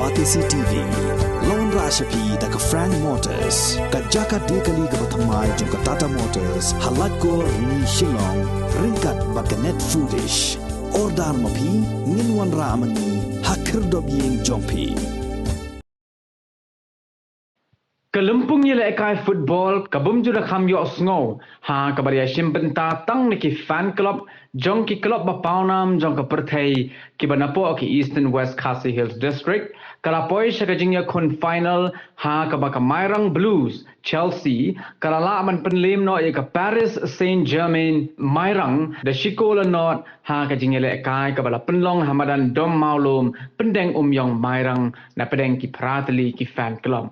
Batisi TV Lone Rashapi Daka Frank Motors Kajaka Dekali Gabatamai Junka Tata Motors Halatko Ni Shillong Ringkat Bakanet Foodish Ordar Mapi Ninwan Ramani Hakir Dobiying Jompi Kelumpung yele ekai football kabum juda kham yo sngo ha kabaria shimbenta tang niki fan club jong ki club ba paunam jong ka perthei ki banapo ki Eastern West Khasi Hills district kala poi shakajingya khun final ha ka ba ka Mairang Blues Chelsea kala la man penlim no e ka Paris Saint-Germain Mairang the Shikola not ha ka jingele ekai ka bala penlong hamadan dom maulum pendeng yong Mairang na pedeng ki prateli ki fan club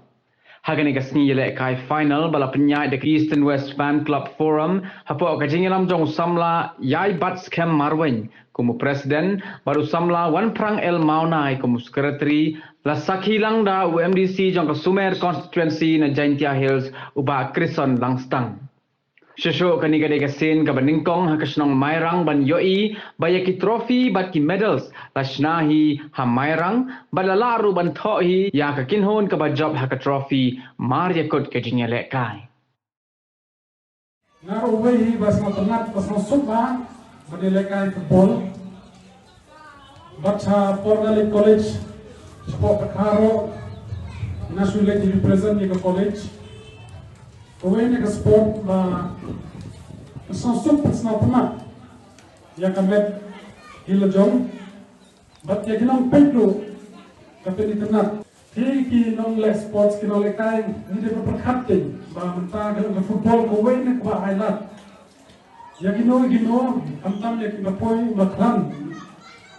Hagani kasni yele kai final bala penyai de Eastern West Fan Club Forum hapo kajingelam jong samla yai bats kem marwen kumu presiden baru samla wan prang el maunai kumu secretary la sakhilang da UMDC jong ka Sumer constituency na Jaintia Hills uba Krison Langstang Shesho kani gade kasin ka baningkong hakasnong Mairang ban yoi bayaki trophy bat ki medals lashnahi ha Mairang balalaru ban thohi ya ka kinhon ka job ha ka trophy mar yakut ke jingele kai Ngaro wei bas na tanat bas na suba badele kai football bacha Pornali College sport kharo national represent ni ka college Kawin ka sport ba sansup pasna tama ya kamet hilajong bat ya kinang pedro kapeni tanat ki nong le sports kinong le kai ni de perkhatin ba menta ka football kawin ka highlight ya gino amtam ya kinapoi maklan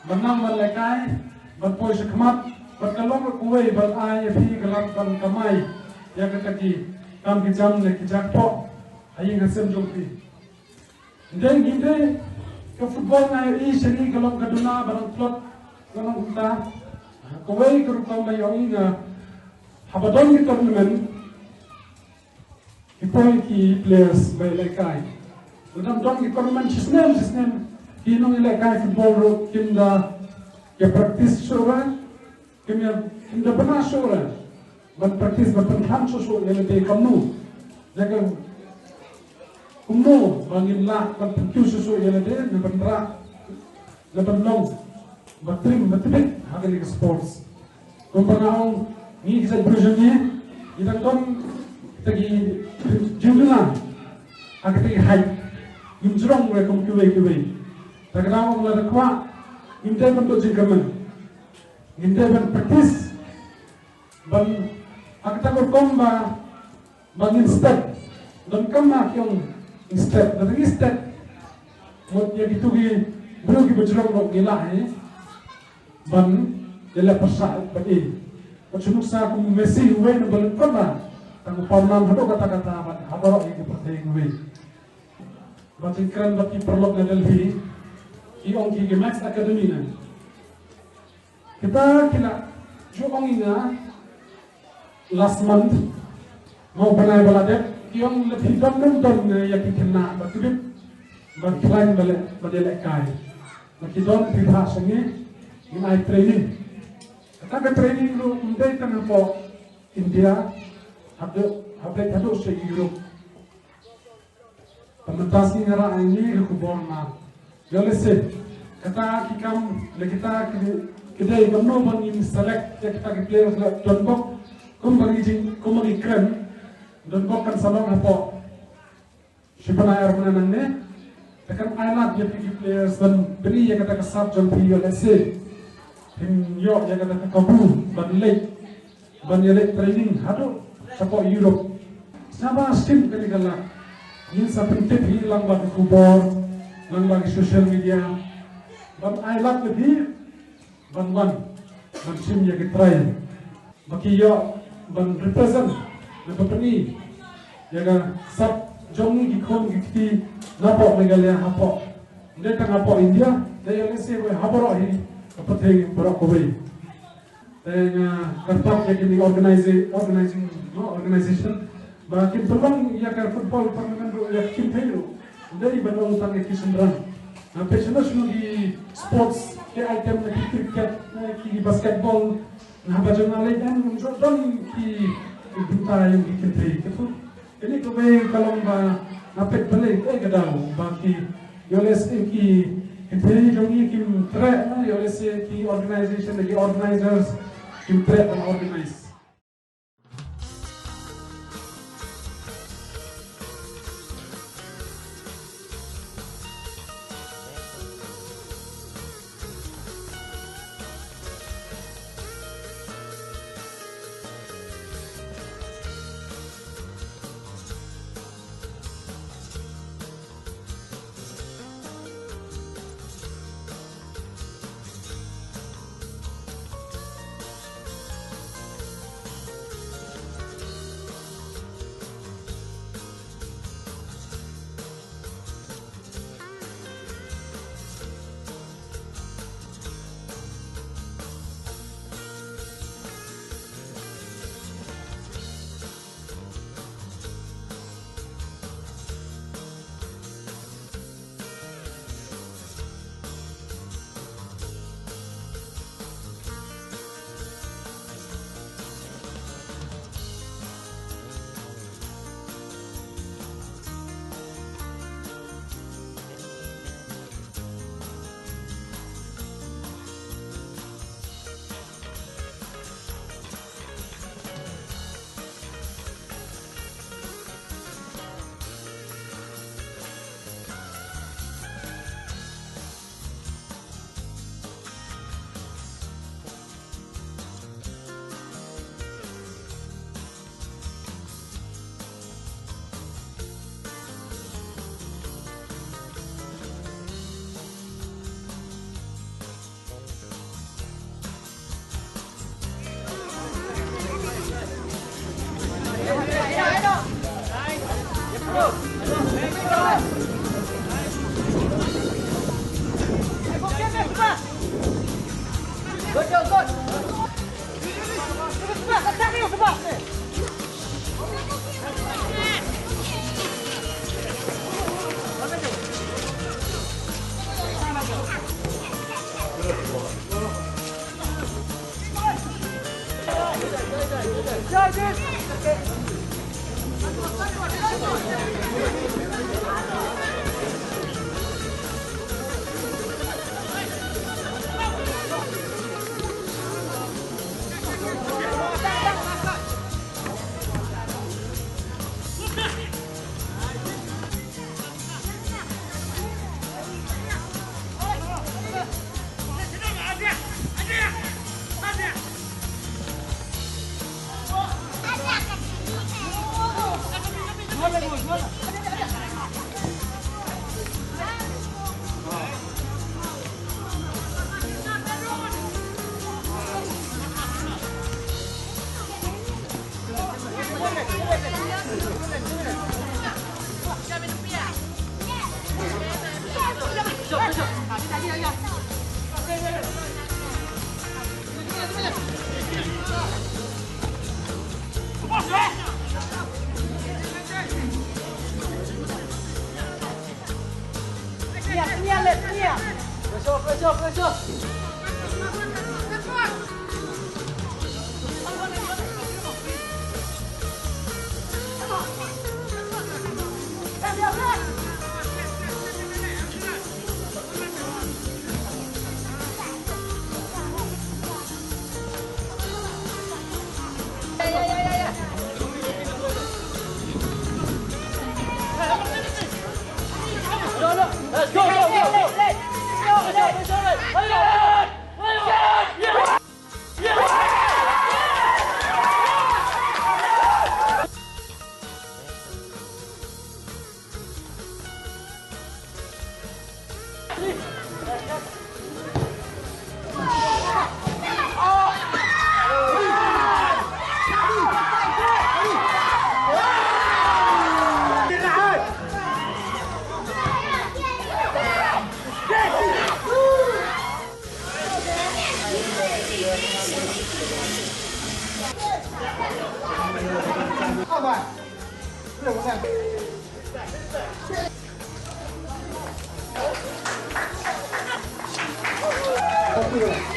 manang man le kai bat poi sakmat bat kalong kawai bat ai fi kalam ban kamai ya kataki kam kijam le kijak po ayi ngasem jompi then ginde ke football na i seri kalong kaduna barang plot kalong unta kawai kurukam mayong na habadon ki tournament ipoi ki players by lekai udam don ki tournament sisnem kinong lekai football ro kimda ke practice shura kimda bana shura ban practice ban pengham susu yang lebih kamu jaga kamu bangin lah ban pencu susu yang lebih ban rak ban long ban trim hagali sports kumpanang ni kita berjumpa kita kon tagi jumlah agak tagi high imjrong mereka kuwei tagaraw ang ladakwa hindi ban to jikaman hindi ban practice ban Akta komba bangin step dan kama yung step dan step mo ya gitugi bro gi bajrong no gilahe ban dela pasal pati pachunuk sa kum Messi uwe no balut koma tang pamnam hado kata-kata ban habaro gi pati uwe batin kran bati perlok na Delhi iong gi Max Academy na kita kila juong ina last month mau banai balade yang lebih dom ya kena batubit berklaim balele kai lagi don pihak sengi inai training kata training lu undai tanah po India hadu se Europe pementas ni ngara ini ke borna jolese kata kikam kita kedai kamno bangin select kita players don bok kumagi kren dan bukan salon apa siapa air mana nane tekan island ya pergi players dan beri yang kata kesat jom video lese him yo yang kata kabu ban late training hado support Europe sama skim kali kala ini sampai TV lang bagi kubor lang bagi social media ban island lebih ban sim yang kita bagi yo ban represent na company yaga sab jongi gikon gikti napo megalia hapo ndeta ngapo India daya lese we haboro hi kapathe boro kobe daya kartap yakini organization ba kin tolong yaga football tournament ro yak kim pelo dari banong tang ekisendran na passionate di sports ke item na cricket na ki basketball Nah, baca ngalai dan mencoba ki buta yang kita itu. Ini kau kalau napet balik kadang baki yoles ki kita jongi ki track yoles ki organization lagi organizers ki track and organize. Thank you.